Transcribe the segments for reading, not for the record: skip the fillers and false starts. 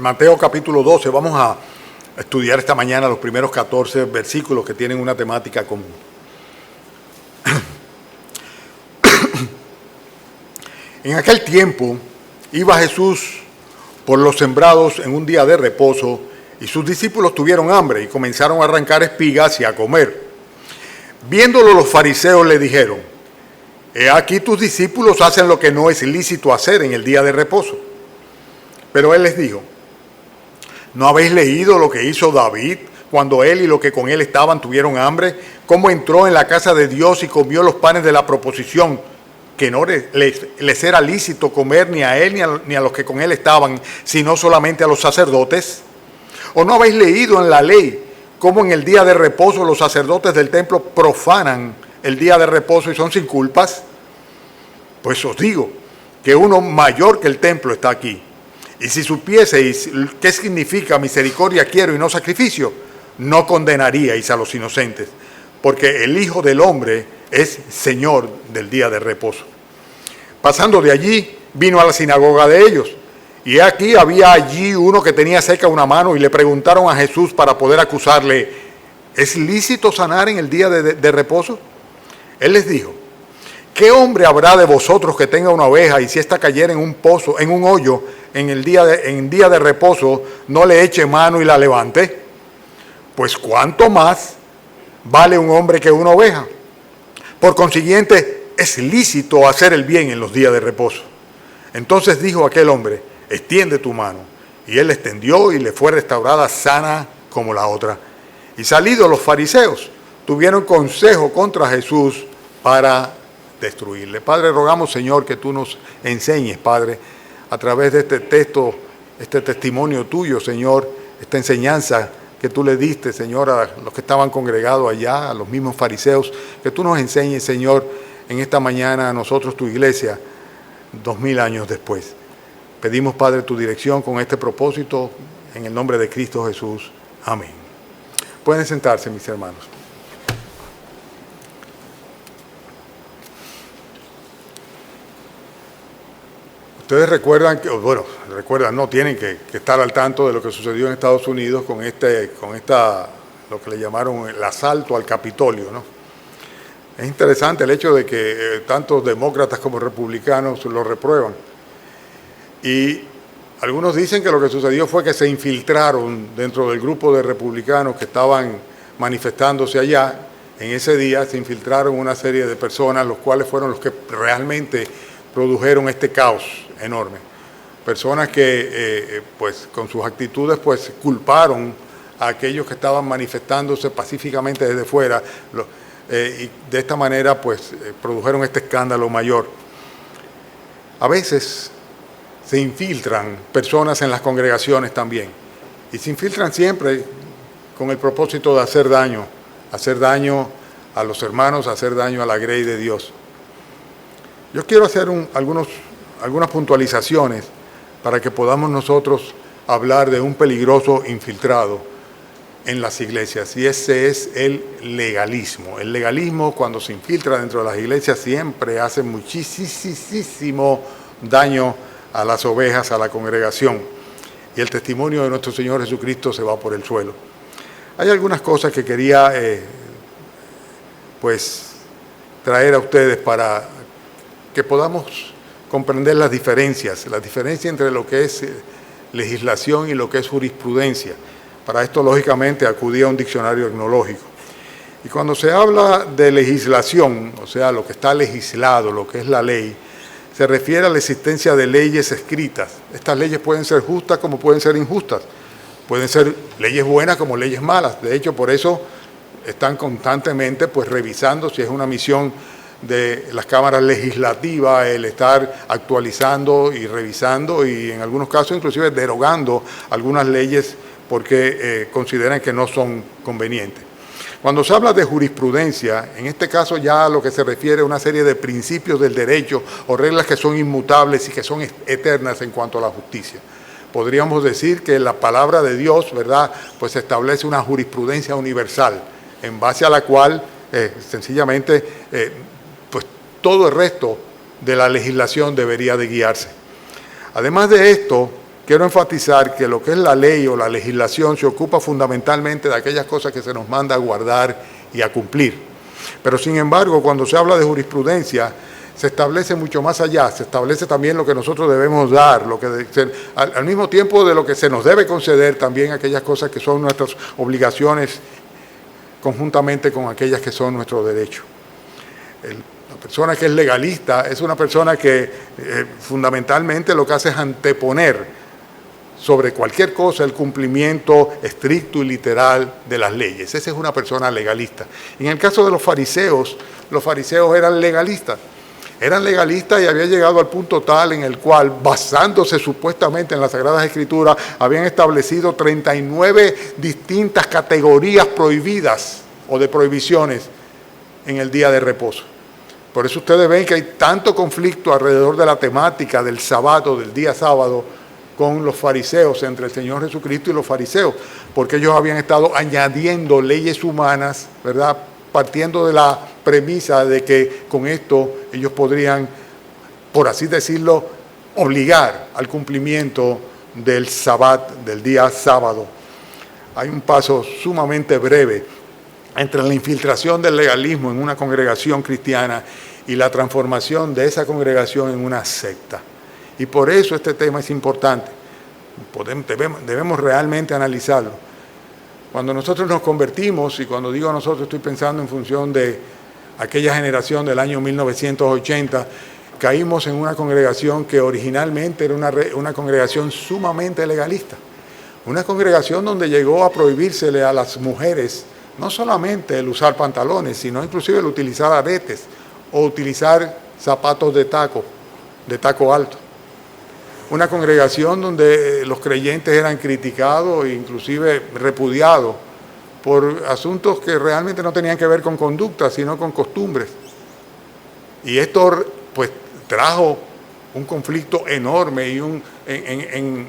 Mateo capítulo 12, vamos a estudiar esta mañana los primeros 14 versículos que tienen una temática común. En aquel tiempo iba Jesús por los sembrados en un día de reposo, y sus discípulos tuvieron hambre y comenzaron a arrancar espigas y a comer. Viéndolo los fariseos le dijeron: he aquí tus discípulos hacen lo que no es lícito hacer en el día de reposo. Pero él les dijo: ¿no habéis leído lo que hizo David cuando él y los que con él estaban tuvieron hambre? ¿Cómo entró en la casa de Dios y comió los panes de la proposición, que no les era lícito comer ni a él ni a los que con él estaban, sino solamente a los sacerdotes? ¿O no habéis leído en la ley cómo en el día de reposo los sacerdotes del templo profanan el día de reposo y son sin culpas? Pues os digo que uno mayor que el templo está aquí. Y si supieseis qué significa misericordia quiero y no sacrificio, no condenaríais a los inocentes, porque el Hijo del Hombre es Señor del día de reposo. Pasando de allí, vino a la sinagoga de ellos. Y aquí había allí uno que tenía seca una mano, y le preguntaron a Jesús para poder acusarle: ¿es lícito sanar en el día de reposo? Él les dijo: ¿qué hombre habrá de vosotros que tenga una oveja, y si ésta cayera en un pozo, en un hoyo, en día de reposo, no le eche mano y la levante? Pues cuánto más vale un hombre que una oveja. Por consiguiente, es lícito hacer el bien en los días de reposo. Entonces dijo aquel hombre: extiende tu mano. Y él extendió, y le fue restaurada sana como la otra. Y salidos los fariseos, tuvieron consejo contra Jesús para destruirle. Padre, rogamos, Señor, que tú nos enseñes, Padre, a través de este texto, este testimonio tuyo, Señor, esta enseñanza que tú le diste, Señor, a los que estaban congregados allá, a los mismos fariseos, que tú nos enseñes, Señor, en esta mañana a nosotros, tu iglesia, 2000 años después. Pedimos, Padre, tu dirección con este propósito, en el nombre de Cristo Jesús. Amén. Pueden sentarse, mis hermanos. Ustedes recuerdan que, bueno, no, tienen que estar al tanto de lo que sucedió en Estados Unidos con lo que le llamaron el asalto al Capitolio, ¿no? Es interesante el hecho de que tanto demócratas como republicanos lo reprueban. Y algunos dicen que lo que sucedió fue que se infiltraron dentro del grupo de republicanos que estaban manifestándose allá. En ese día se infiltraron una serie de personas, los cuales fueron los que realmente produjeron este caos enorme. Personas que, pues, con sus actitudes, pues, culparon a aquellos que estaban manifestándose pacíficamente desde fuera, y de esta manera, pues, produjeron este escándalo mayor. A veces se infiltran personas en las congregaciones también, y se infiltran siempre con el propósito de hacer daño a los hermanos, hacer daño a la grey de Dios. Yo quiero hacer algunas puntualizaciones para que podamos nosotros hablar de un peligroso infiltrado en las iglesias, y ese es el legalismo. El legalismo, cuando se infiltra dentro de las iglesias, siempre hace muchísimo daño a las ovejas, a la congregación, y el testimonio de nuestro Señor Jesucristo se va por el suelo. Hay algunas cosas que quería pues traer a ustedes para que podamos comprender las diferencias entre lo que es legislación y lo que es jurisprudencia. Para esto, lógicamente, acudí a un diccionario etnológico. Y cuando se habla de legislación, o sea, lo que está legislado, lo que es la ley, se refiere a la existencia de leyes escritas. Estas leyes pueden ser justas como pueden ser injustas. Pueden ser leyes buenas como leyes malas. De hecho, por eso están constantemente, pues, revisando si es una misión de las cámaras legislativas el estar actualizando y revisando, y en algunos casos inclusive derogando algunas leyes porque consideran que no son convenientes. Cuando se habla de jurisprudencia, en este caso ya a lo que se refiere a una serie de principios del derecho o reglas que son inmutables y que son eternas en cuanto a la justicia. Podríamos decir que la palabra de Dios, ¿verdad?, pues establece una jurisprudencia universal, en base a la cual sencillamente pues todo el resto de la legislación debería de guiarse. Además de esto, quiero enfatizar que lo que es la ley o la legislación se ocupa fundamentalmente de aquellas cosas que se nos manda a guardar y a cumplir. Pero sin embargo, cuando se habla de jurisprudencia, se establece mucho más allá, se establece también lo que nosotros debemos dar, al mismo tiempo de lo que se nos debe conceder, también aquellas cosas que son nuestras obligaciones conjuntamente con aquellas que son nuestros derechos. La persona que es legalista es una persona que fundamentalmente lo que hace es anteponer sobre cualquier cosa el cumplimiento estricto y literal de las leyes. Esa es una persona legalista. En el caso de los fariseos eran legalistas. Eran legalistas y habían llegado al punto tal en el cual, basándose supuestamente en las Sagradas Escrituras, habían establecido 39 distintas categorías prohibidas o de prohibiciones en el día de reposo. Por eso ustedes ven que hay tanto conflicto alrededor de la temática del sábado, del día sábado, con los fariseos, entre el Señor Jesucristo y los fariseos, porque ellos habían estado añadiendo leyes humanas, ¿verdad?, partiendo de la premisa de que con esto ellos podrían, por así decirlo, obligar al cumplimiento del sabbat, del día sábado. Hay un paso sumamente breve entre la infiltración del legalismo en una congregación cristiana y la transformación de esa congregación en una secta. Y por eso este tema es importante. Debemos realmente analizarlo. Cuando nosotros nos convertimos, y cuando digo nosotros estoy pensando en función de aquella generación del año 1980, caímos en una congregación que originalmente era una congregación sumamente legalista. Una congregación donde llegó a prohibírsele a las mujeres no solamente el usar pantalones, sino inclusive el utilizar aretes o utilizar zapatos de taco alto. Una congregación donde los creyentes eran criticados e inclusive repudiados por asuntos que realmente no tenían que ver con conducta, sino con costumbres. Y esto pues trajo un conflicto enorme y en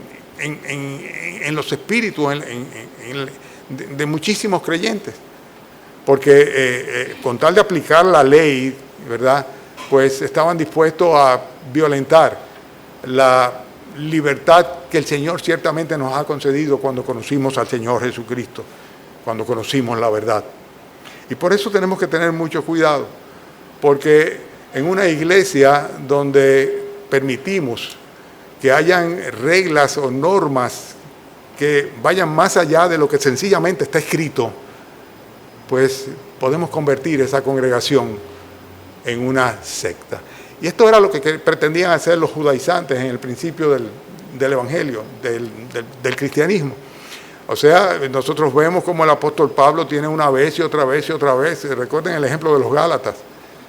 los espíritus de muchísimos creyentes. Porque con tal de aplicar la ley, ¿verdad?, pues estaban dispuestos a violentar la libertad que el Señor ciertamente nos ha concedido cuando conocimos al Señor Jesucristo, cuando conocimos la verdad. Y por eso tenemos que tener mucho cuidado, porque en una iglesia donde permitimos que hayan reglas o normas que vayan más allá de lo que sencillamente está escrito, pues podemos convertir esa congregación en una secta. Y esto era lo que pretendían hacer los judaizantes en el principio del evangelio, del cristianismo. O sea, nosotros vemos como el apóstol Pablo tiene una vez y otra vez y otra vez. Recuerden el ejemplo de los Gálatas,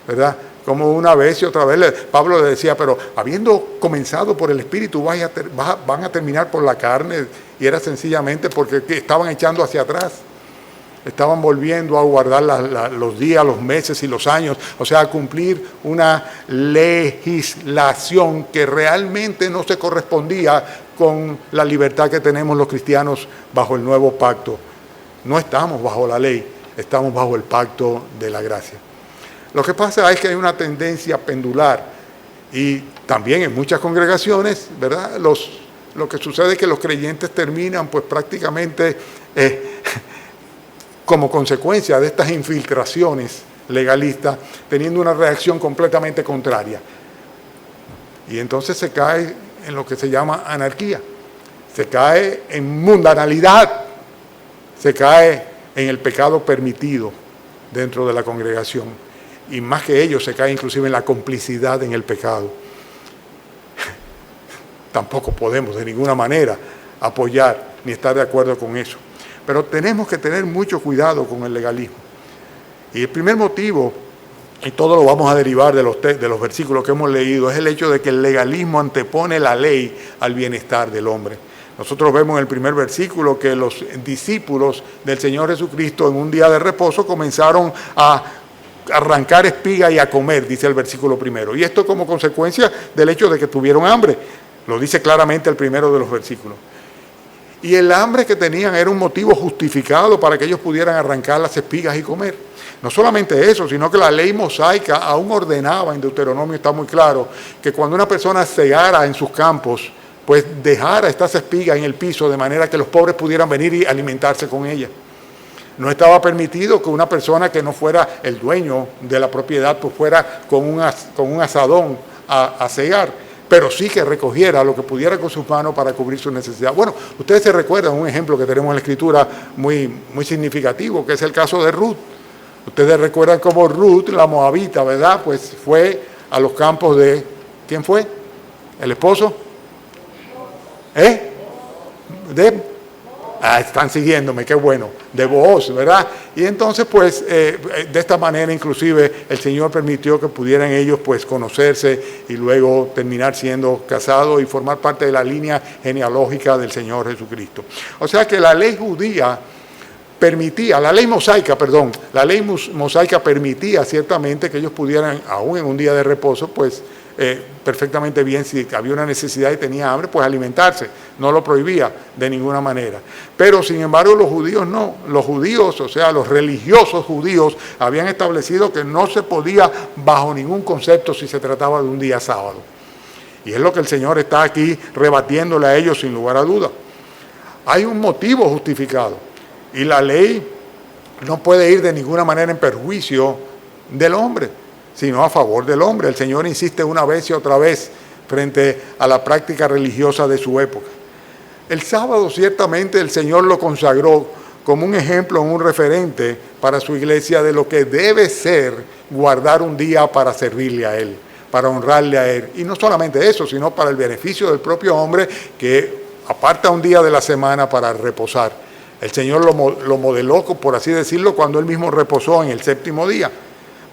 ¿verdad? Como una vez y otra vez Pablo le decía, pero habiendo comenzado por el Espíritu, van a terminar por la carne. Y era sencillamente porque estaban echando hacia atrás. Estaban volviendo a guardar los días, los meses y los años, o sea, a cumplir una legislación que realmente no se correspondía con la libertad que tenemos los cristianos bajo el nuevo pacto. No estamos bajo la ley, estamos bajo el pacto de la gracia. Lo que pasa es que hay una tendencia pendular y también en muchas congregaciones, ¿verdad?, lo que sucede es que los creyentes terminan pues prácticamente como consecuencia de estas infiltraciones legalistas, teniendo una reacción completamente contraria. Y entonces se cae en lo que se llama anarquía, se cae en mundanalidad, se cae en el pecado permitido dentro de la congregación. Y más que ello, se cae inclusive en la complicidad en el pecado. Tampoco podemos de ninguna manera apoyar ni estar de acuerdo con eso. Pero tenemos que tener mucho cuidado con el legalismo. Y el primer motivo, y todo lo vamos a derivar de los versículos que hemos leído, es el hecho de que el legalismo antepone la ley al bienestar del hombre. Nosotros vemos en el primer versículo que los discípulos del Señor Jesucristo en un día de reposo comenzaron a arrancar espiga y a comer, dice el versículo primero. Y esto como consecuencia del hecho de que tuvieron hambre. Lo dice claramente el primero de los versículos. Y el hambre que tenían era un motivo justificado para que ellos pudieran arrancar las espigas y comer. No solamente eso, sino que la ley mosaica aún ordenaba, en Deuteronomio está muy claro, que cuando una persona segara en sus campos, pues dejara estas espigas en el piso de manera que los pobres pudieran venir y alimentarse con ellas. No estaba permitido que una persona que no fuera el dueño de la propiedad pues fuera con un asadón a cegar, pero sí que recogiera lo que pudiera con sus manos para cubrir su necesidad. Bueno, ustedes se recuerdan un ejemplo que tenemos en la Escritura muy significativo, que es el caso de Ruth. Ustedes recuerdan cómo Ruth, la moabita, ¿verdad? Pues fue a los campos de... ¿Quién fue? ¿El esposo? Están siguiéndome, qué bueno, de Booz, ¿verdad? Y entonces, pues, de esta manera, inclusive, el Señor permitió que pudieran ellos, pues, conocerse y luego terminar siendo casados y formar parte de la línea genealógica del Señor Jesucristo. O sea que la ley judía permitía, la ley mosaica permitía ciertamente que ellos pudieran, aún en un día de reposo, pues, perfectamente bien, si había una necesidad y tenía hambre, pues alimentarse, no lo prohibía de ninguna manera. Pero sin embargo los judíos no, los judíos, o sea, los religiosos judíos habían establecido que no se podía bajo ningún concepto si se trataba de un día sábado. Y es lo que el Señor está aquí rebatiéndole a ellos sin lugar a duda. Hay un motivo justificado y la ley no puede ir de ninguna manera en perjuicio del hombre, sino a favor del hombre. El Señor insiste una vez y otra vez frente a la práctica religiosa de su época. El sábado ciertamente el Señor lo consagró como un ejemplo, un referente para su iglesia de lo que debe ser guardar un día para servirle a Él, para honrarle a Él. Y no solamente eso, sino para el beneficio del propio hombre que aparta un día de la semana para reposar. El Señor lo modeló, por así decirlo, cuando Él mismo reposó en el séptimo día.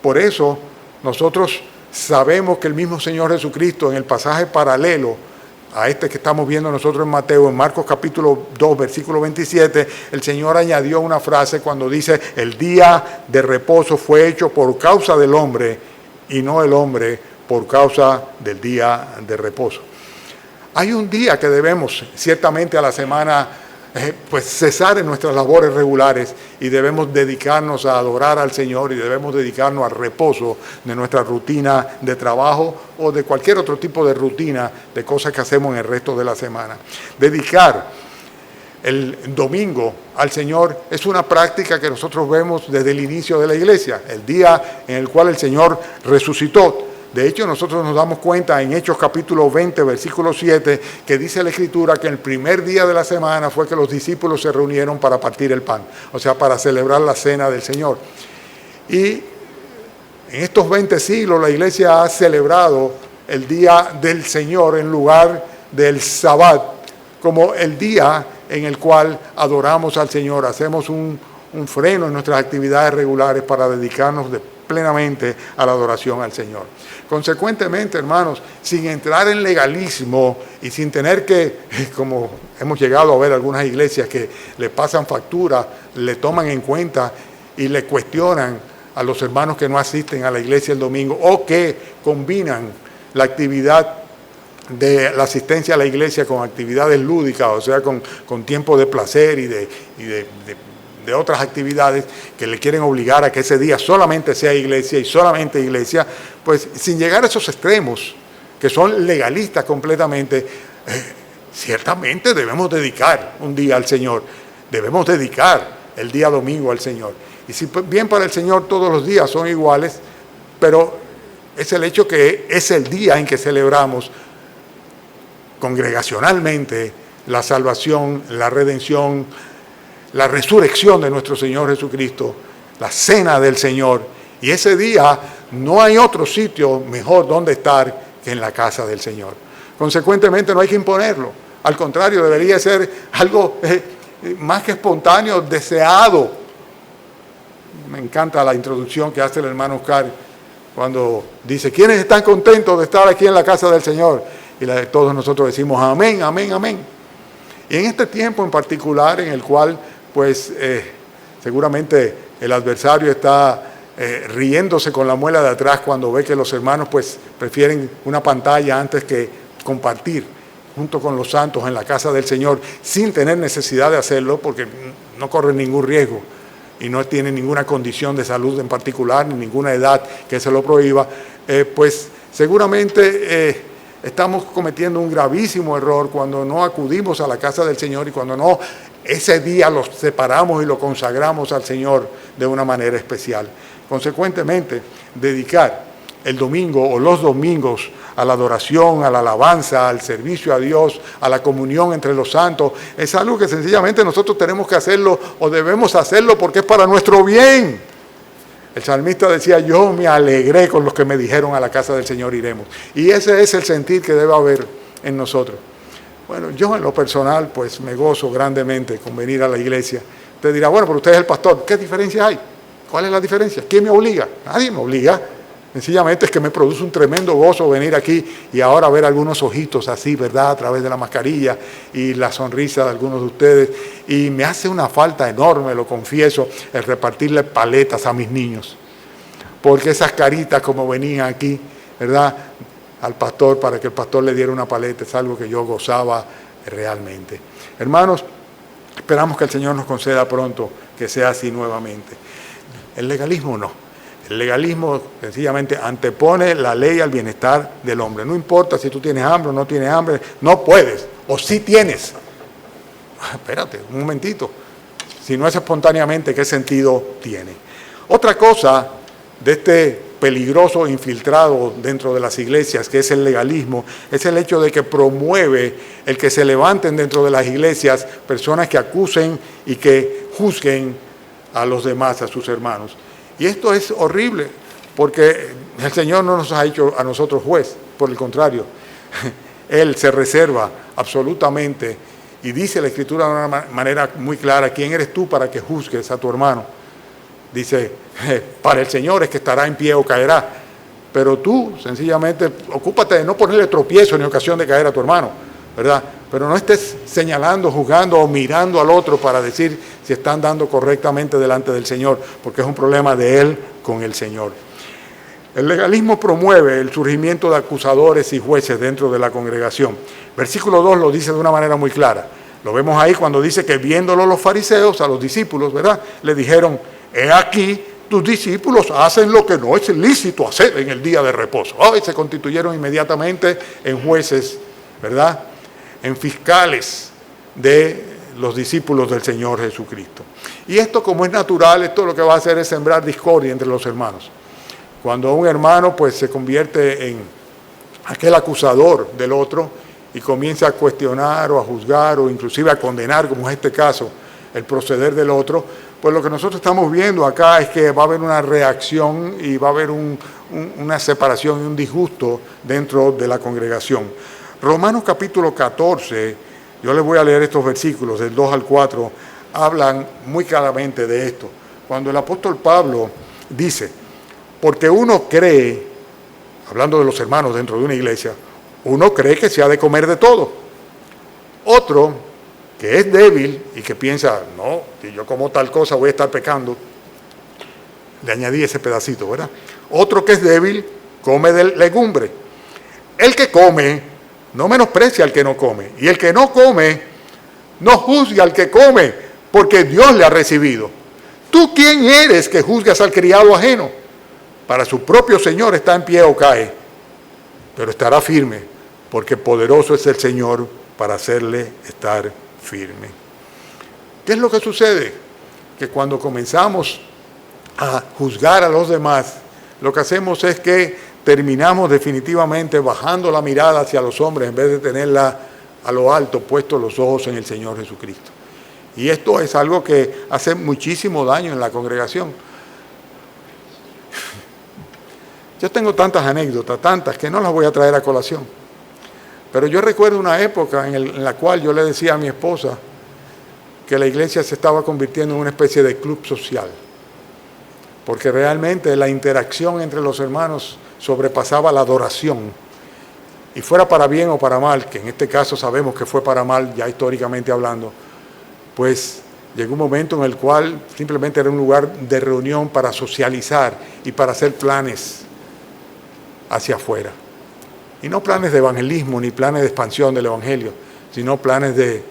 Por eso nosotros sabemos que el mismo Señor Jesucristo, en el pasaje paralelo a este que estamos viendo nosotros en Mateo, en Marcos capítulo 2, versículo 27, el Señor añadió una frase cuando dice: el día de reposo fue hecho por causa del hombre y no el hombre por causa del día de reposo. Hay un día que debemos ciertamente a la semana pues cesar en nuestras labores regulares y debemos dedicarnos a adorar al Señor y debemos dedicarnos al reposo de nuestra rutina de trabajo o de cualquier otro tipo de rutina de cosas que hacemos en el resto de la semana. Dedicar el domingo al Señor es una práctica que nosotros vemos desde el inicio de la iglesia, el día en el cual el Señor resucitó. De hecho, nosotros nos damos cuenta en Hechos capítulo 20, versículo 7, que dice la Escritura que el primer día de la semana fue que los discípulos se reunieron para partir el pan, o sea, para celebrar la cena del Señor. Y en estos 20 siglos la iglesia ha celebrado el día del Señor en lugar del Sabbat, como el día en el cual adoramos al Señor, hacemos un freno en nuestras actividades regulares para dedicarnos plenamente a la adoración al Señor. Consecuentemente, hermanos, sin entrar en legalismo y sin tener que, como hemos llegado a ver algunas iglesias que le pasan factura, le toman en cuenta y le cuestionan a los hermanos que no asisten a la iglesia el domingo o que combinan la actividad de la asistencia a la iglesia con actividades lúdicas, o sea, con tiempo de placer y de otras actividades que le quieren obligar a que ese día solamente sea iglesia y solamente iglesia, pues sin llegar a esos extremos que son legalistas completamente, ciertamente debemos dedicar un día al Señor, debemos dedicar el día domingo al Señor. Y si bien para el Señor todos los días son iguales, pero es el hecho que es el día en que celebramos congregacionalmente la salvación, la redención, la resurrección de nuestro Señor Jesucristo, la cena del Señor. Y ese día no hay otro sitio mejor donde estar que en la casa del Señor. Consecuentemente no hay que imponerlo. Al contrario, debería ser algo más que espontáneo, deseado. Me encanta la introducción que hace el hermano Oscar cuando dice: ¿quiénes están contentos de estar aquí en la casa del Señor? Y todos nosotros decimos amén, amén, amén. Y en este tiempo en particular en el cual pues seguramente el adversario está riéndose con la muela de atrás cuando ve que los hermanos pues prefieren una pantalla antes que compartir junto con los santos en la casa del Señor sin tener necesidad de hacerlo porque no corren ningún riesgo y no tienen ninguna condición de salud en particular ni ninguna edad que se lo prohíba, pues seguramente estamos cometiendo un gravísimo error cuando no acudimos a la casa del Señor y cuando no ese día los separamos y lo consagramos al Señor de una manera especial. Consecuentemente, dedicar el domingo o los domingos a la adoración, a la alabanza, al servicio a Dios, a la comunión entre los santos, es algo que sencillamente nosotros tenemos que hacerlo o debemos hacerlo porque es para nuestro bien. El salmista decía, yo me alegré con los que me dijeron a la casa del Señor iremos. Y ese es el sentir que debe haber en nosotros. Bueno, yo en lo personal pues me gozo grandemente con venir a la iglesia. Usted dirá, bueno, pero usted es el pastor, ¿qué diferencia hay? ¿Cuál es la diferencia? ¿Quién me obliga? Nadie me obliga. Sencillamente es que me produce un tremendo gozo venir aquí y ahora ver algunos ojitos así, ¿verdad? A través de la mascarilla y la sonrisa de algunos de ustedes. Y me hace una falta enorme, lo confieso, el repartirle paletas a mis niños. Porque esas caritas como venían aquí, ¿verdad? Al pastor para que el pastor le diera una paleta, es algo que yo gozaba realmente. Hermanos, esperamos que el Señor nos conceda pronto que sea así nuevamente. El legalismo no. El legalismo sencillamente antepone la ley al bienestar del hombre. No importa si tú tienes hambre o no tienes hambre, no puedes, o sí tienes. Espérate, un momentito. Si no es espontáneamente, ¿qué sentido tiene? Otra cosa de este peligroso infiltrado dentro de las iglesias, que es el legalismo, es el hecho de que promueve el que se levanten dentro de las iglesias personas que acusen y que juzguen a los demás, a sus hermanos. Y esto es horrible, porque el Señor no nos ha hecho a nosotros juez, por el contrario. Él se reserva absolutamente y dice la Escritura de una manera muy clara, ¿quién eres tú para que juzgues a tu hermano? Dice, para el Señor es que estará en pie o caerá, pero tú sencillamente ocúpate de no ponerle tropiezo ni ocasión de caer a tu hermano, ¿verdad? Pero no estés señalando, juzgando o mirando al otro para decir si están dando correctamente delante del Señor, porque es un problema de él con el Señor. El legalismo promueve el surgimiento de acusadores y jueces dentro de la congregación. Versículo 2 lo dice de una manera muy clara. Lo vemos ahí cuando dice que viéndolo los fariseos, a los discípulos, ¿verdad? Le dijeron, he aquí, tus discípulos hacen lo que no es lícito hacer en el día de reposo. Y se constituyeron inmediatamente en jueces, ¿verdad? En fiscales de los discípulos del Señor Jesucristo. Y esto, como es natural, esto lo que va a hacer es sembrar discordia entre los hermanos. Cuando un hermano pues se convierte en aquel acusador del otro y comienza a cuestionar o a juzgar o inclusive a condenar, como es este caso, el proceder del otro, pues lo que nosotros estamos viendo acá es que va a haber una reacción y va a haber una separación y un disgusto dentro de la congregación. Romanos capítulo 14, yo les voy a leer estos versículos, del 2 al 4, hablan muy claramente de esto. Cuando el apóstol Pablo dice, porque uno cree, hablando de los hermanos dentro de una iglesia, uno cree que se ha de comer de todo. Otro, que es débil y que piensa, no, si yo como tal cosa voy a estar pecando, le añadí ese pedacito, ¿verdad? Otro que es débil, come de legumbre. El que come no menosprecia al que no come, y el que no come no juzga al que come, porque Dios le ha recibido. ¿Tú quién eres que juzgas al criado ajeno? Para su propio Señor está en pie o cae, pero estará firme, porque poderoso es el Señor para hacerle estar firme. ¿Qué es lo que sucede? Que cuando comenzamos a juzgar a los demás, lo que hacemos es que terminamos definitivamente bajando la mirada hacia los hombres en vez de tenerla a lo alto, puestos los ojos en el Señor Jesucristo. Y esto es algo que hace muchísimo daño en la congregación. Yo tengo tantas anécdotas, tantas, que no las voy a traer a colación. Pero yo recuerdo una época en la cual yo le decía a mi esposa que la iglesia se estaba convirtiendo en una especie de club social. Porque realmente la interacción entre los hermanos sobrepasaba la adoración. Y fuera para bien o para mal, que en este caso sabemos que fue para mal, ya históricamente hablando, pues llegó un momento en el cual simplemente era un lugar de reunión para socializar y para hacer planes hacia afuera. Y no planes de evangelismo ni planes de expansión del evangelio, sino planes de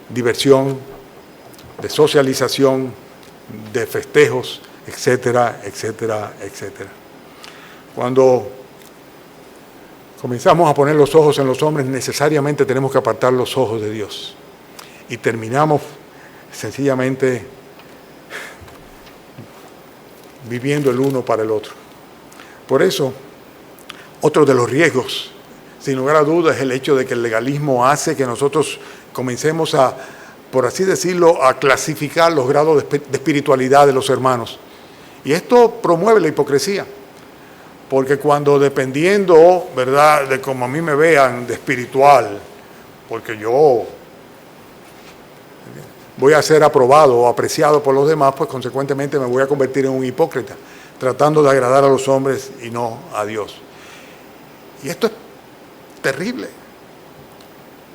diversión, de socialización, de festejos, etcétera, etcétera, etcétera. Cuando comenzamos a poner los ojos en los hombres, necesariamente tenemos que apartar los ojos de Dios. Y terminamos sencillamente viviendo el uno para el otro. Por eso, otro de los riesgos, sin lugar a dudas, es el hecho de que el legalismo hace que nosotros comencemos a, por así decirlo, a clasificar los grados de espiritualidad de los hermanos. Y esto promueve la hipocresía, porque cuando dependiendo, ¿verdad?, de cómo a mí me vean de espiritual, porque yo voy a ser aprobado o apreciado por los demás, pues consecuentemente me voy a convertir en un hipócrita, tratando de agradar a los hombres y no a Dios. Y esto es terrible,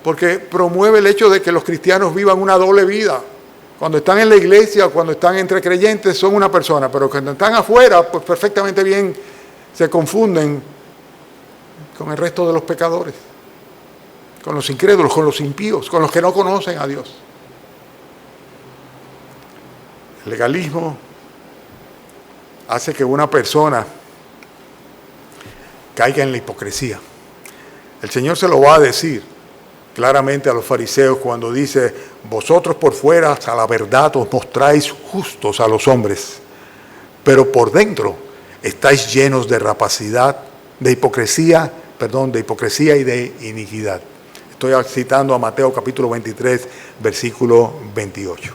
porque promueve el hecho de que los cristianos vivan una doble vida. Cuando están en la iglesia o cuando están entre creyentes son una persona, pero cuando están afuera, pues perfectamente bien se confunden con el resto de los pecadores, con los incrédulos, con los impíos, con los que no conocen a Dios. El legalismo hace que una persona caiga en la hipocresía. El Señor se lo va a decir claramente a los fariseos cuando dice: vosotros por fuera a la verdad os mostráis justos a los hombres, pero por dentro estáis llenos de rapacidad, de hipocresía y de iniquidad. Estoy citando a Mateo capítulo 23, versículo 28.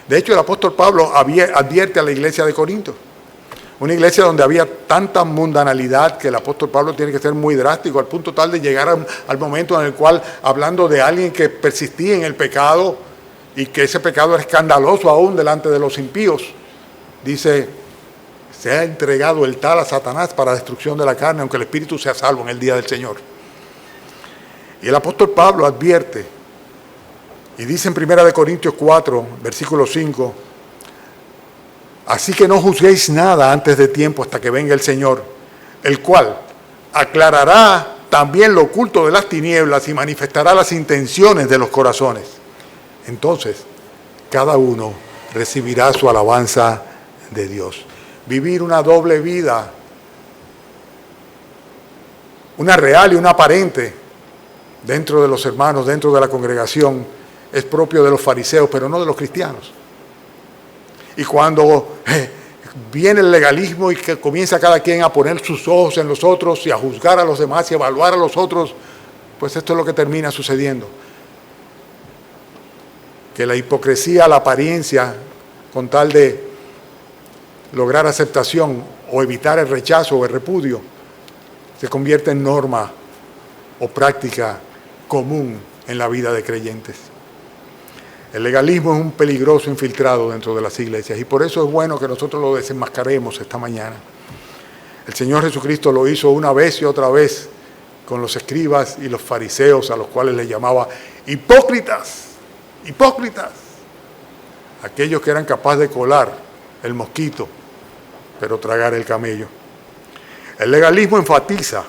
De hecho, el apóstol Pablo advierte a la iglesia de Corinto, una iglesia donde había tanta mundanalidad que el apóstol Pablo tiene que ser muy drástico, al punto tal de llegar al momento en el cual, hablando de alguien que persistía en el pecado y que ese pecado era escandaloso aún delante de los impíos, dice: se ha entregado el tal a Satanás para destrucción de la carne, aunque el espíritu sea salvo en el día del Señor. Y el apóstol Pablo advierte, y dice en 1 Corintios 4, versículo 5, así que no juzguéis nada antes de tiempo hasta que venga el Señor, el cual aclarará también lo oculto de las tinieblas y manifestará las intenciones de los corazones. Entonces, cada uno recibirá su alabanza de Dios. Vivir una doble vida, una real y una aparente, dentro de los hermanos, dentro de la congregación, es propio de los fariseos, pero no de los cristianos. Y cuando viene el legalismo y que comienza cada quien a poner sus ojos en los otros y a juzgar a los demás y a evaluar a los otros, pues esto es lo que termina sucediendo. Que la hipocresía, la apariencia, con tal de lograr aceptación o evitar el rechazo o el repudio, se convierte en norma o práctica común en la vida de creyentes. El legalismo es un peligroso infiltrado dentro de las iglesias y por eso es bueno que nosotros lo desenmascaremos esta mañana. El Señor Jesucristo lo hizo una vez y otra vez con los escribas y los fariseos, a los cuales les llamaba hipócritas, hipócritas. Aquellos que eran capaces de colar el mosquito, pero tragar el camello. El legalismo enfatiza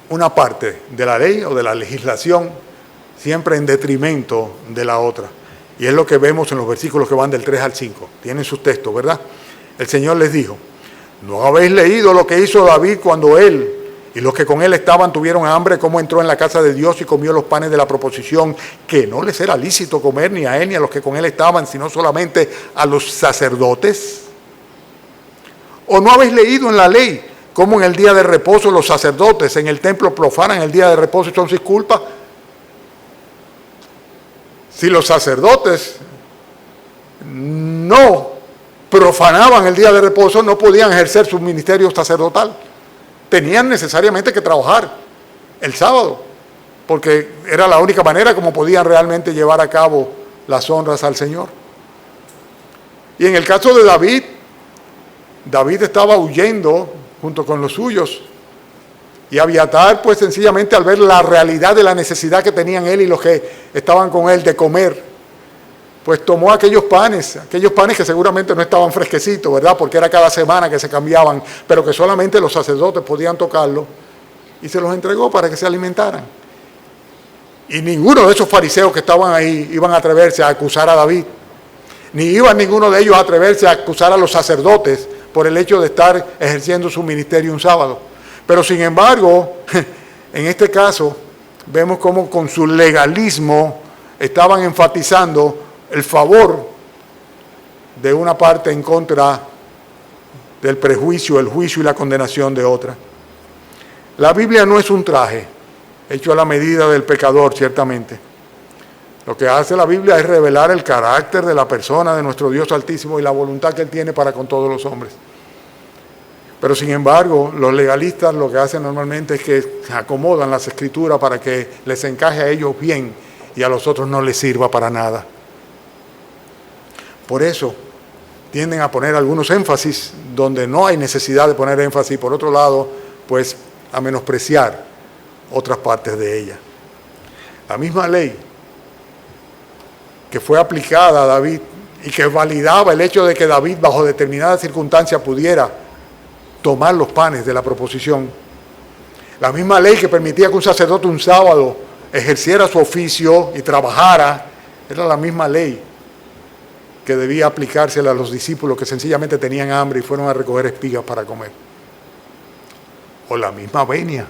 una parte de la ley o de la legislación siempre en detrimento de la otra. Y es lo que vemos en los versículos que van del 3 al 5. Tienen sus textos, ¿verdad? El Señor les dijo: ¿no habéis leído lo que hizo David cuando él y los que con él estaban tuvieron hambre, cómo entró en la casa de Dios y comió los panes de la proposición, que no les era lícito comer ni a él ni a los que con él estaban, sino solamente a los sacerdotes? ¿O no habéis leído en la ley cómo en el día de reposo los sacerdotes en el templo profanan el día de reposo y son sin culpa? Si los sacerdotes no profanaban el día de reposo, no podían ejercer su ministerio sacerdotal. Tenían necesariamente que trabajar el sábado, porque era la única manera como podían realmente llevar a cabo las honras al Señor. Y en el caso de David, David estaba huyendo junto con los suyos. Y Abiatar, pues sencillamente al ver la realidad de la necesidad que tenían él y los que estaban con él de comer, pues tomó aquellos panes que seguramente no estaban fresquecitos, ¿verdad? Porque era cada semana que se cambiaban, pero que solamente los sacerdotes podían tocarlo, y se los entregó para que se alimentaran. Y ninguno de esos fariseos que estaban ahí iban a atreverse a acusar a David, ni iba ninguno de ellos a atreverse a acusar a los sacerdotes por el hecho de estar ejerciendo su ministerio un sábado. Pero sin embargo, en este caso, vemos cómo con su legalismo estaban enfatizando el favor de una parte en contra del prejuicio, el juicio y la condenación de otra. La Biblia no es un traje hecho a la medida del pecador, ciertamente. Lo que hace la Biblia es revelar el carácter de la persona, de nuestro Dios Altísimo y la voluntad que Él tiene para con todos los hombres. Pero sin embargo, los legalistas lo que hacen normalmente es que acomodan las Escrituras para que les encaje a ellos bien y a los otros no les sirva para nada. Por eso tienden a poner algunos énfasis donde no hay necesidad de poner énfasis. Por otro lado, pues a menospreciar otras partes de ella. La misma ley que fue aplicada a David y que validaba el hecho de que David bajo determinadas circunstancias pudiera tomar los panes de la proposición. La misma ley que permitía que un sacerdote un sábado ejerciera su oficio y trabajara, era la misma ley que debía aplicársela a los discípulos que sencillamente tenían hambre y fueron a recoger espigas para comer. O la misma venia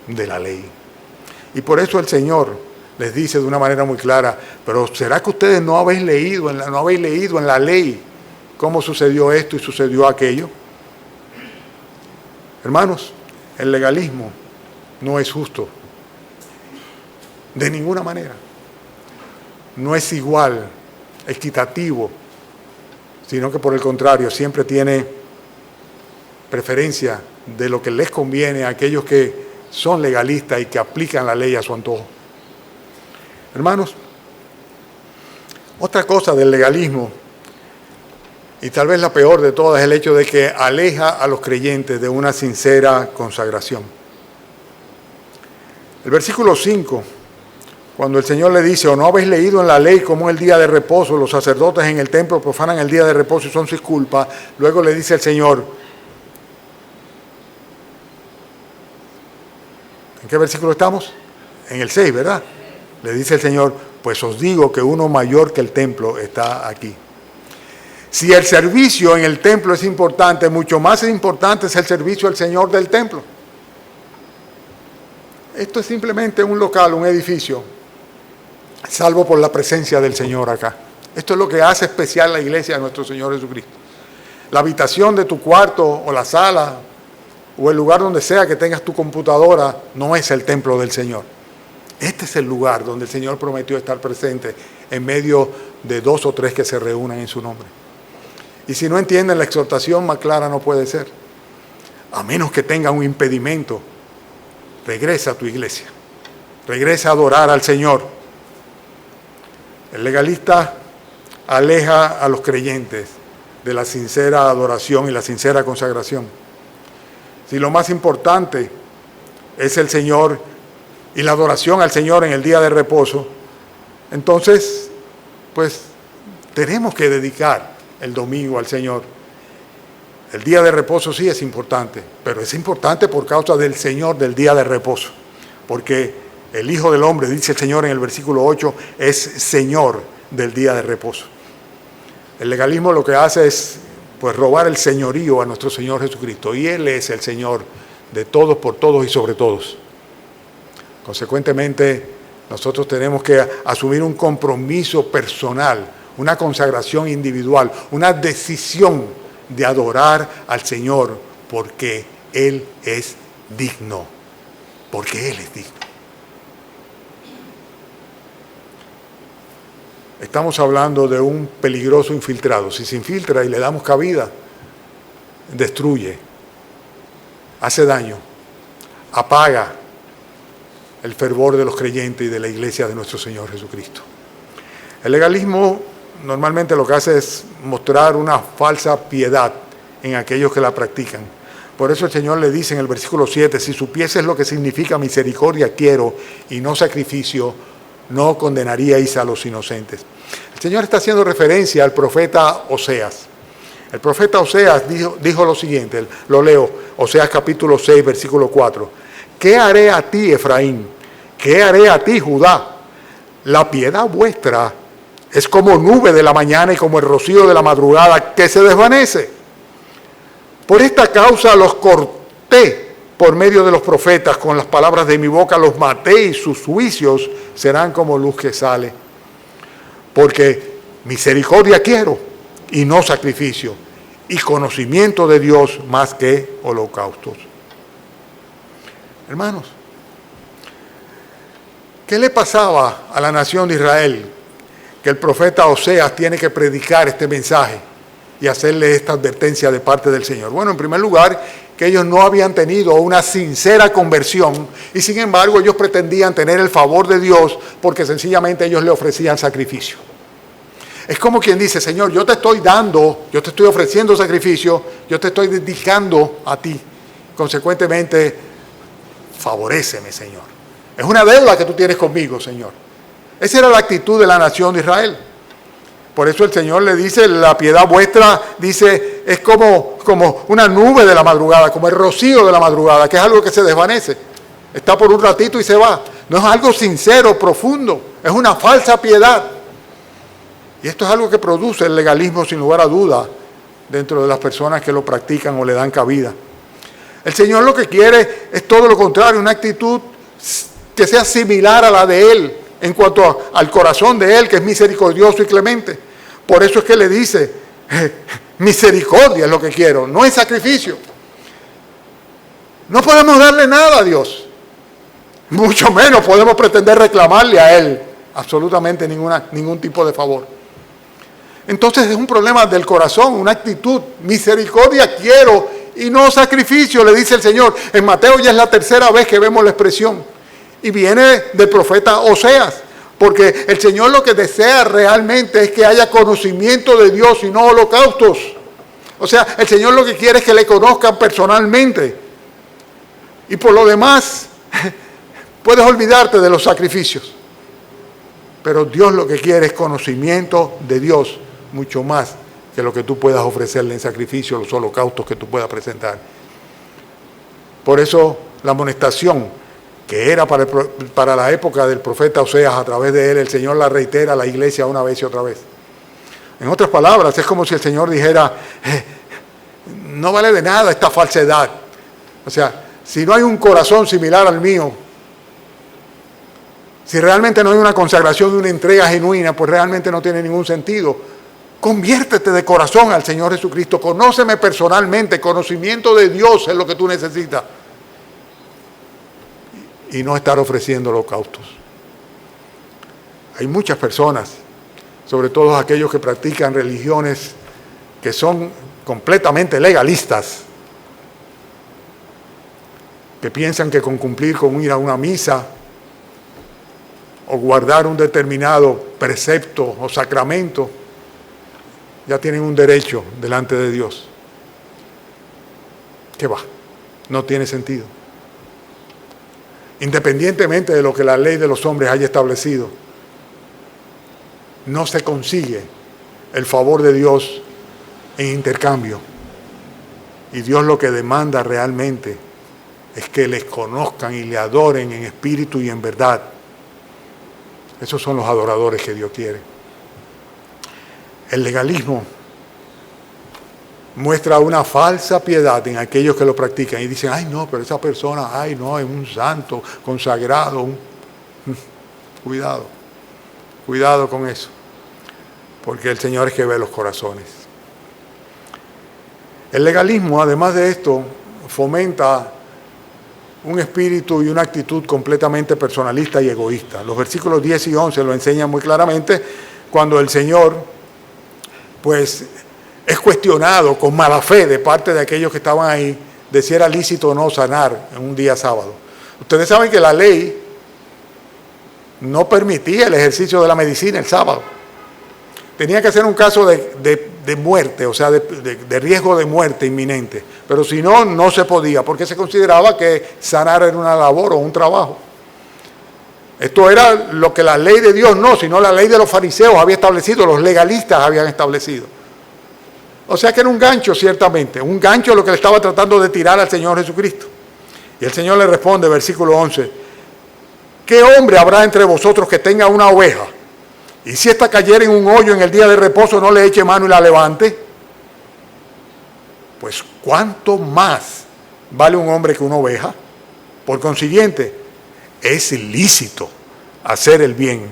de la ley. Y por eso el Señor les dice de una manera muy clara, pero ¿será que ustedes no habéis leído en la ley cómo sucedió esto y sucedió aquello? Hermanos, el legalismo no es justo. De ninguna manera. No es igual, equitativo, sino que por el contrario, siempre tiene preferencia de lo que les conviene a aquellos que son legalistas y que aplican la ley a su antojo. Hermanos, otra cosa del legalismo, y tal vez la peor de todas, es el hecho de que aleja a los creyentes de una sincera consagración. El versículo 5, cuando el Señor le dice, ¿o no habéis leído en la ley cómo el día de reposo, los sacerdotes en el templo profanan el día de reposo y son sin culpa? Luego le dice el Señor, ¿en qué versículo estamos? En el 6, ¿verdad? Le dice el Señor, pues os digo que uno mayor que el templo está aquí. Si el servicio en el templo es importante, mucho más importante es el servicio al Señor del templo. Esto es simplemente un local, un edificio, salvo por la presencia del Señor acá. Esto es lo que hace especial la iglesia de nuestro Señor Jesucristo. La habitación de tu cuarto o la sala o el lugar donde sea que tengas tu computadora no es el templo del Señor. Este es el lugar donde el Señor prometió estar presente en medio de 2 o 3 que se reúnan en su nombre. Y si no entienden la exhortación, más clara no puede ser. A menos que tenga un impedimento, regresa a tu iglesia. Regresa a adorar al Señor. El legalista aleja a los creyentes de la sincera adoración y la sincera consagración. Si lo más importante es el Señor y la adoración al Señor en el día de reposo, entonces, pues, tenemos que dedicar el domingo al Señor. El día de reposo sí es importante, pero es importante por causa del Señor del día de reposo, porque el Hijo del Hombre, dice el Señor en el versículo 8, es Señor del día de reposo. El legalismo lo que hace es, pues, robar el señorío a nuestro Señor Jesucristo, y Él es el Señor de todos, por todos y sobre todos. Consecuentemente, nosotros tenemos que asumir un compromiso personal, una consagración individual, una decisión de adorar al Señor porque Él es digno, porque Él es digno. Estamos hablando de un peligroso infiltrado. Si se infiltra y le damos cabida, destruye, hace daño, apaga el fervor de los creyentes y de la iglesia de nuestro Señor Jesucristo. El legalismo normalmente lo que hace es mostrar una falsa piedad en aquellos que la practican. Por eso el Señor le dice en el versículo 7, si supieses lo que significa misericordia quiero y no sacrificio, no condenaríais a los inocentes. El Señor está haciendo referencia al profeta Oseas. El profeta Oseas dijo lo siguiente, lo leo, Oseas capítulo 6, versículo 4. ¿Qué haré a ti, Efraín? ¿Qué haré a ti, Judá? La piedad vuestra es como nube de la mañana y como el rocío de la madrugada que se desvanece. Por esta causa los corté por medio de los profetas, con las palabras de mi boca los maté, y sus juicios serán como luz que sale. Porque misericordia quiero y no sacrificio, y conocimiento de Dios más que holocaustos. Hermanos, ¿qué le pasaba a la nación de Israel? Que el profeta Oseas tiene que predicar este mensaje y hacerle esta advertencia de parte del Señor. Bueno, en primer lugar, que ellos no habían tenido una sincera conversión y sin embargo ellos pretendían tener el favor de Dios porque sencillamente ellos le ofrecían sacrificio. Es como quien dice, Señor, yo te estoy dando, yo te estoy ofreciendo sacrificio, yo te estoy dedicando a ti. Consecuentemente, favoréceme, Señor. Es una deuda que tú tienes conmigo, Señor. Esa era la actitud de la nación de Israel. Por eso el Señor le dice, la piedad vuestra, dice, es como una nube de la madrugada, como el rocío de la madrugada, que es algo que se desvanece. Está por un ratito y se va. No es algo sincero, profundo. Es una falsa piedad. Y esto es algo que produce el legalismo sin lugar a duda dentro de las personas que lo practican o le dan cabida. El Señor lo que quiere es todo lo contrario, una actitud que sea similar a la de Él en cuanto al corazón de Él, que es misericordioso y clemente. Por eso es que le dice, misericordia es lo que quiero, no es sacrificio. No podemos darle nada a Dios, mucho menos podemos pretender reclamarle a Él absolutamente ningún tipo de favor. Entonces es un problema del corazón, una actitud, misericordia quiero y no sacrificio, le dice el Señor. En Mateo ya es la tercera vez que vemos la expresión y viene del profeta Oseas, porque el Señor lo que desea realmente es que haya conocimiento de Dios y no holocaustos. O sea, el Señor lo que quiere es que le conozcan personalmente y por lo demás puedes olvidarte de los sacrificios, pero Dios lo que quiere es conocimiento de Dios mucho más que lo que tú puedas ofrecerle en sacrificio, los holocaustos que tú puedas presentar. Por eso la amonestación que era para la época del profeta Oseas, a través de él el Señor la reitera a la iglesia una vez y otra vez. En otras palabras, es como si el Señor dijera, no vale de nada esta falsedad. O sea, si no hay un corazón similar al mío, si realmente no hay una consagración y una entrega genuina, pues realmente no tiene ningún sentido. Conviértete de corazón al Señor Jesucristo, conóceme personalmente, conocimiento de Dios es lo que tú necesitas. Y no estar ofreciendo holocaustos. Hay muchas personas, sobre todo aquellos que practican religiones que son completamente legalistas, que piensan que con cumplir con ir a una misa o guardar un determinado precepto o sacramento, ya tienen un derecho delante de Dios. ¿Qué va? No tiene sentido. Independientemente de lo que la ley de los hombres haya establecido, no se consigue el favor de Dios en intercambio. Y Dios lo que demanda realmente es que les conozcan y le adoren en espíritu y en verdad. Esos son los adoradores que Dios quiere. El legalismo muestra una falsa piedad en aquellos que lo practican y dicen, ay no, pero esa persona, ay no, es un santo consagrado. Cuidado con eso, porque el Señor es que ve los corazones. El legalismo, además de esto, fomenta un espíritu y una actitud completamente personalista y egoísta. Los versículos 10 y 11 lo enseñan muy claramente cuando el Señor, pues, es cuestionado con mala fe de parte de aquellos que estaban ahí de si era lícito o no sanar en un día sábado. Ustedes saben que la ley no permitía el ejercicio de la medicina el sábado. Tenía que ser un caso de muerte, o sea, de riesgo de muerte inminente. Pero si no, no se podía, porque se consideraba que sanar era una labor o un trabajo. Esto era lo que la ley de Dios no, sino la ley de los fariseos había establecido, los legalistas habían establecido. O sea que era un gancho, ciertamente, un gancho lo que le estaba tratando de tirar al Señor Jesucristo. Y el Señor le responde, versículo 11, ¿qué hombre habrá entre vosotros que tenga una oveja? Y si ésta cayera en un hoyo en el día de reposo, no le eche mano y la levante. Pues ¿cuánto más vale un hombre que una oveja? Por consiguiente, es ilícito hacer el bien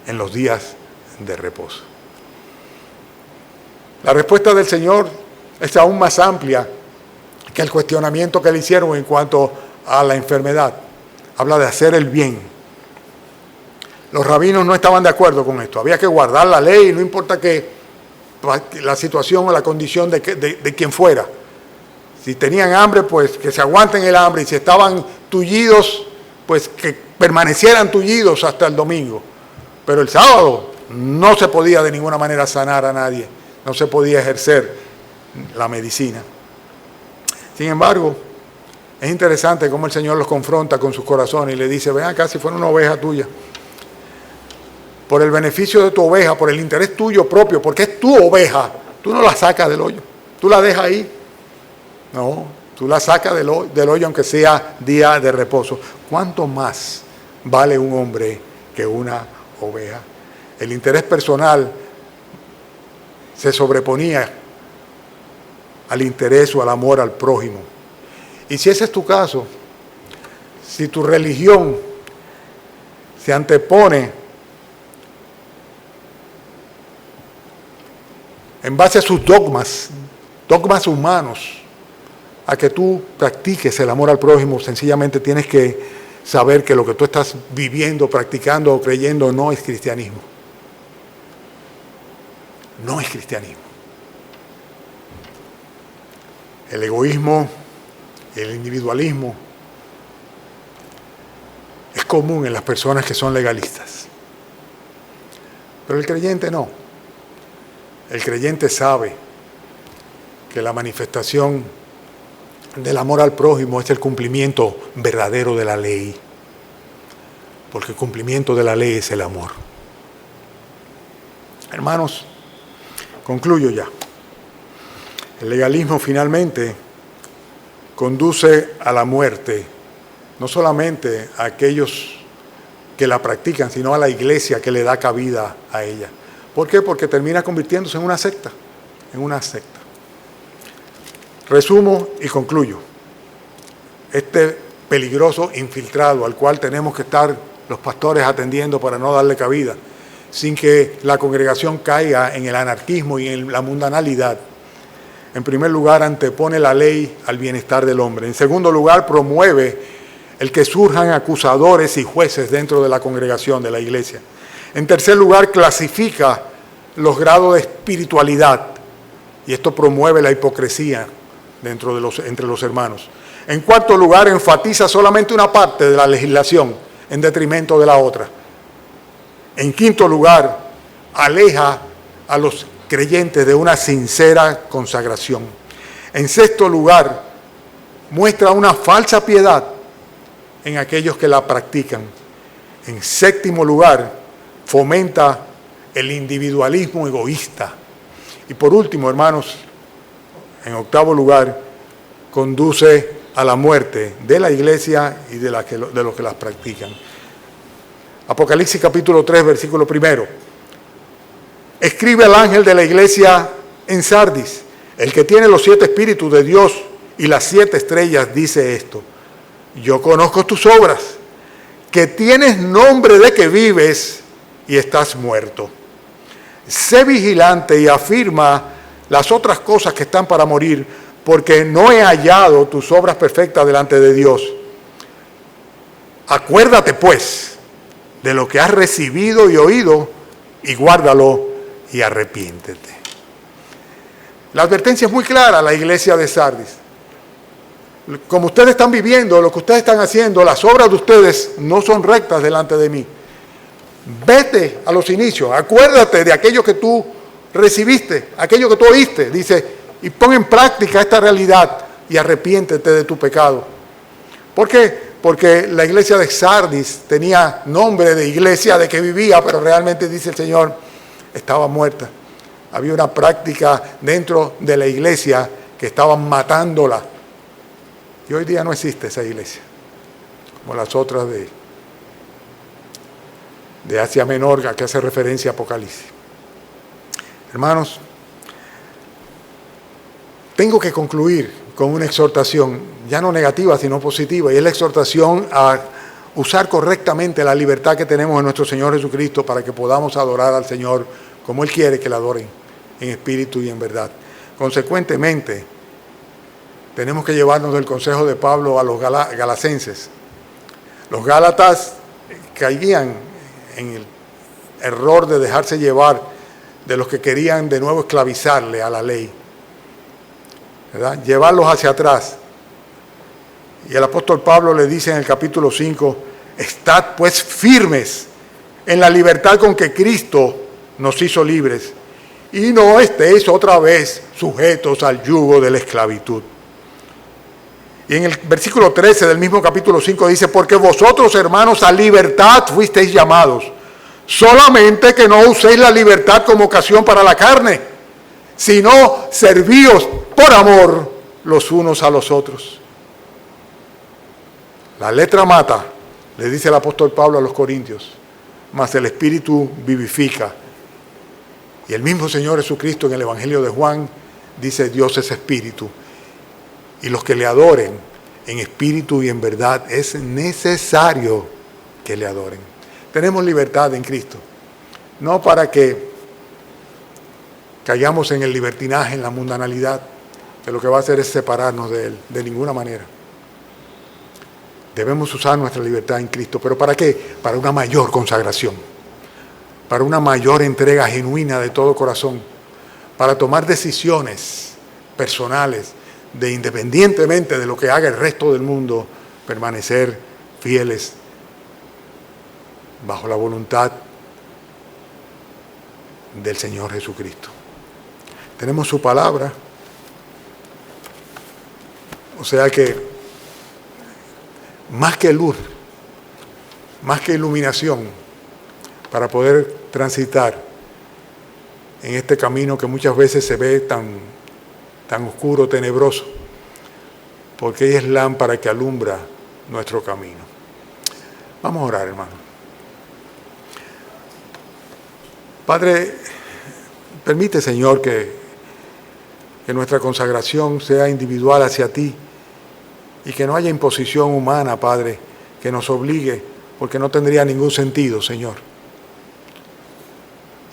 en los días de reposo. La respuesta del Señor es aún más amplia que el cuestionamiento que le hicieron en cuanto a la enfermedad. Habla de hacer el bien. Los rabinos no estaban de acuerdo con esto. Había que guardar la ley, no importa que la situación o la condición de quien fuera. Si tenían hambre, pues que se aguanten el hambre. Y si estaban tullidos, pues que permanecieran tullidos hasta el domingo. Pero el sábado no se podía de ninguna manera sanar a nadie. No se podía ejercer la medicina. Sin embargo, es interesante cómo el Señor los confronta con sus corazones y le dice, ven acá, si fuera una oveja tuya, por el beneficio de tu oveja, por el interés tuyo propio, porque es tu oveja, tú no la sacas del hoyo, tú la dejas ahí. No, tú la sacas del hoyo aunque sea día de reposo. ¿Cuánto más vale un hombre que una oveja? El interés personal se sobreponía al interés o al amor al prójimo. Y si ese es tu caso, si tu religión se antepone en base a sus dogmas humanos, a que tú practiques el amor al prójimo, sencillamente tienes que saber que lo que tú estás viviendo, practicando o creyendo no es cristianismo. No es cristianismo. El egoísmo, el individualismo es común en las personas que son legalistas. Pero el creyente no. El creyente sabe que la manifestación del amor al prójimo es el cumplimiento verdadero de la ley. Porque el cumplimiento de la ley es el amor. Hermanos, concluyo ya. El legalismo finalmente conduce a la muerte, no solamente a aquellos que la practican, sino a la iglesia que le da cabida a ella. ¿Por qué? Porque termina convirtiéndose en una secta, Resumo y concluyo. Este peligroso infiltrado al cual tenemos que estar los pastores atendiendo para no darle cabida, sin que la congregación caiga en el anarquismo y en la mundanalidad. En primer lugar, antepone la ley al bienestar del hombre. En segundo lugar, promueve el que surjan acusadores y jueces dentro de la congregación de la iglesia. En tercer lugar, clasifica los grados de espiritualidad y esto promueve la hipocresía entre los hermanos. En cuarto lugar, enfatiza solamente una parte de la legislación en detrimento de la otra. En quinto lugar, aleja a los creyentes de una sincera consagración. En sexto lugar, muestra una falsa piedad en aquellos que la practican. En séptimo lugar, fomenta el individualismo egoísta. Y por último, hermanos, en octavo lugar, conduce a la muerte de la iglesia y de los que las practican. Apocalipsis capítulo 3, versículo 1. Escribe al ángel de la iglesia en Sardis, el que tiene los 7 espíritus de Dios y las 7 estrellas, dice esto: yo conozco tus obras, que tienes nombre de que vives y estás muerto. Sé vigilante y afirma las otras cosas que están para morir, porque no he hallado tus obras perfectas delante de Dios. Acuérdate, pues, de lo que has recibido y oído, y guárdalo y arrepiéntete. La advertencia es muy clara a la iglesia de Sardis. Como ustedes están viviendo, lo que ustedes están haciendo, las obras de ustedes no son rectas delante de mí. Vete a los inicios, acuérdate de aquello que tú recibiste, aquello que tú oíste, dice, y pon en práctica esta realidad y arrepiéntete de tu pecado. ¿Por qué? Porque la iglesia de Sardis tenía nombre de iglesia de que vivía, pero realmente, dice el Señor, estaba muerta. Había una práctica dentro de la iglesia que estaban matándola. Y hoy día no existe esa iglesia, como las otras de Asia Menor, a que hace referencia a Apocalipsis. Hermanos, tengo que concluir con una exhortación, ya no negativa, sino positiva, y es la exhortación a usar correctamente la libertad que tenemos en nuestro Señor Jesucristo para que podamos adorar al Señor como Él quiere que le adoren, en espíritu y en verdad. Consecuentemente, tenemos que llevarnos del consejo de Pablo a los galacenses. Los gálatas caían en el error de dejarse llevar de los que querían de nuevo esclavizarle a la ley, ¿verdad? Llevarlos hacia atrás. Y el apóstol Pablo le dice en el capítulo 5, estad pues firmes en la libertad con que Cristo nos hizo libres, y no estéis otra vez sujetos al yugo de la esclavitud. Y en el versículo 13 del mismo capítulo 5 dice, porque vosotros, hermanos, a libertad fuisteis llamados, solamente que no uséis la libertad como ocasión para la carne, sino servíos por amor los unos a los otros. La letra mata, le dice el apóstol Pablo a los Corintios, mas el Espíritu vivifica. Y el mismo Señor Jesucristo en el Evangelio de Juan dice, Dios es Espíritu. Y los que le adoren en espíritu y en verdad, es necesario que le adoren. Tenemos libertad en Cristo, no para que caigamos en el libertinaje, en la mundanalidad, que lo que va a hacer es separarnos de Él, de ninguna manera. Debemos usar nuestra libertad en Cristo, ¿pero para qué? Para una mayor consagración, para una mayor entrega genuina de todo corazón, para tomar decisiones personales, de independientemente de lo que haga el resto del mundo, permanecer fieles bajo la voluntad del Señor Jesucristo. Tenemos su palabra, o sea que más que luz, más que iluminación, para poder transitar en este camino que muchas veces se ve tan oscuro, tenebroso, porque ella es lámpara que alumbra nuestro camino. Vamos a orar, hermano. Padre, permite, Señor, que nuestra consagración sea individual hacia ti y que no haya imposición humana, Padre, que nos obligue, porque no tendría ningún sentido, Señor.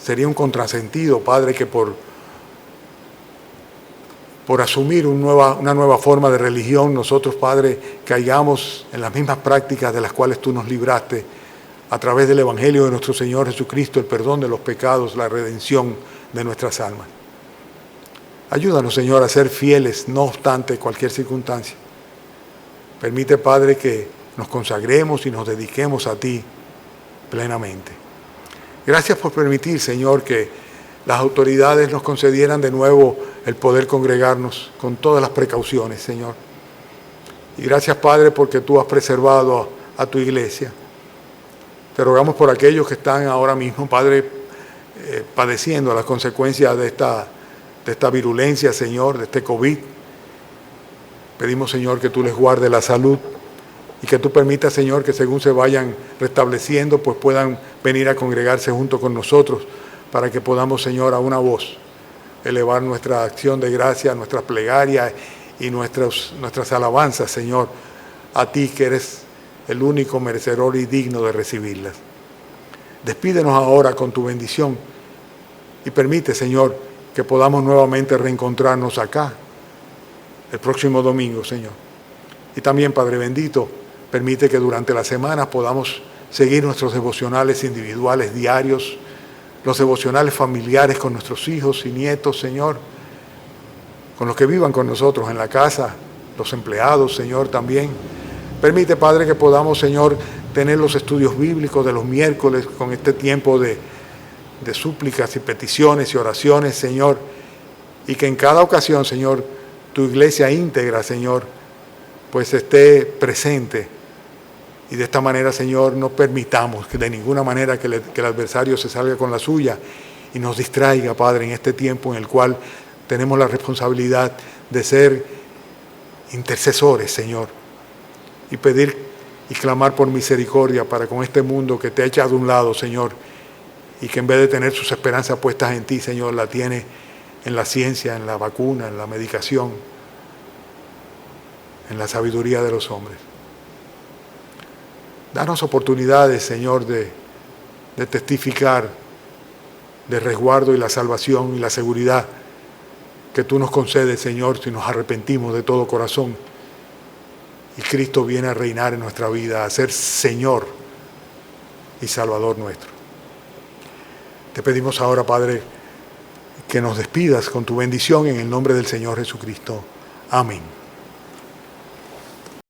Sería un contrasentido, Padre, que por asumir una nueva forma de religión, nosotros, Padre, caigamos en las mismas prácticas de las cuales tú nos libraste a través del Evangelio de nuestro Señor Jesucristo, el perdón de los pecados, la redención de nuestras almas. Ayúdanos, Señor, a ser fieles, no obstante cualquier circunstancia. Permite, Padre, que nos consagremos y nos dediquemos a ti plenamente. Gracias por permitir, Señor, que las autoridades nos concedieran de nuevo el poder congregarnos con todas las precauciones, Señor. Y gracias, Padre, porque tú has preservado a tu iglesia. Te rogamos por aquellos que están ahora mismo, Padre, padeciendo las consecuencias de esta virulencia, Señor, de este COVID. Pedimos, Señor, que tú les guardes la salud y que tú permitas, Señor, que según se vayan restableciendo, pues puedan venir a congregarse junto con nosotros para que podamos, Señor, a una voz elevar nuestra acción de gracia, nuestras plegarias y nuestras alabanzas, Señor, a ti que eres el único merecedor y digno de recibirlas. Despídenos ahora con tu bendición y permite, Señor, que podamos nuevamente reencontrarnos acá el próximo domingo, Señor. Y también, Padre bendito, permite que durante la semana podamos seguir nuestros devocionales individuales diarios, los devocionales familiares con nuestros hijos y nietos, Señor, con los que vivan con nosotros en la casa, los empleados, Señor, también. Permite, Padre, que podamos, Señor, tener los estudios bíblicos de los miércoles con este tiempo de súplicas y peticiones y oraciones, Señor, y que en cada ocasión, Señor, tu iglesia íntegra, Señor, pues esté presente. Y de esta manera, Señor, no permitamos que de ninguna manera que el adversario se salga con la suya y nos distraiga, Padre, en este tiempo en el cual tenemos la responsabilidad de ser intercesores, Señor, y pedir y clamar por misericordia para con este mundo que te ha echado a un lado, Señor, y que en vez de tener sus esperanzas puestas en ti, Señor, la tiene en la ciencia, en la vacuna, en la medicación. en la sabiduría de los hombres. Danos oportunidades, Señor, de testificar del resguardo y la salvación y la seguridad que tú nos concedes, Señor, si nos arrepentimos de todo corazón y Cristo viene a reinar en nuestra vida, a ser Señor y Salvador nuestro. Te pedimos ahora, Padre, que nos despidas con tu bendición en el nombre del Señor Jesucristo. Amén.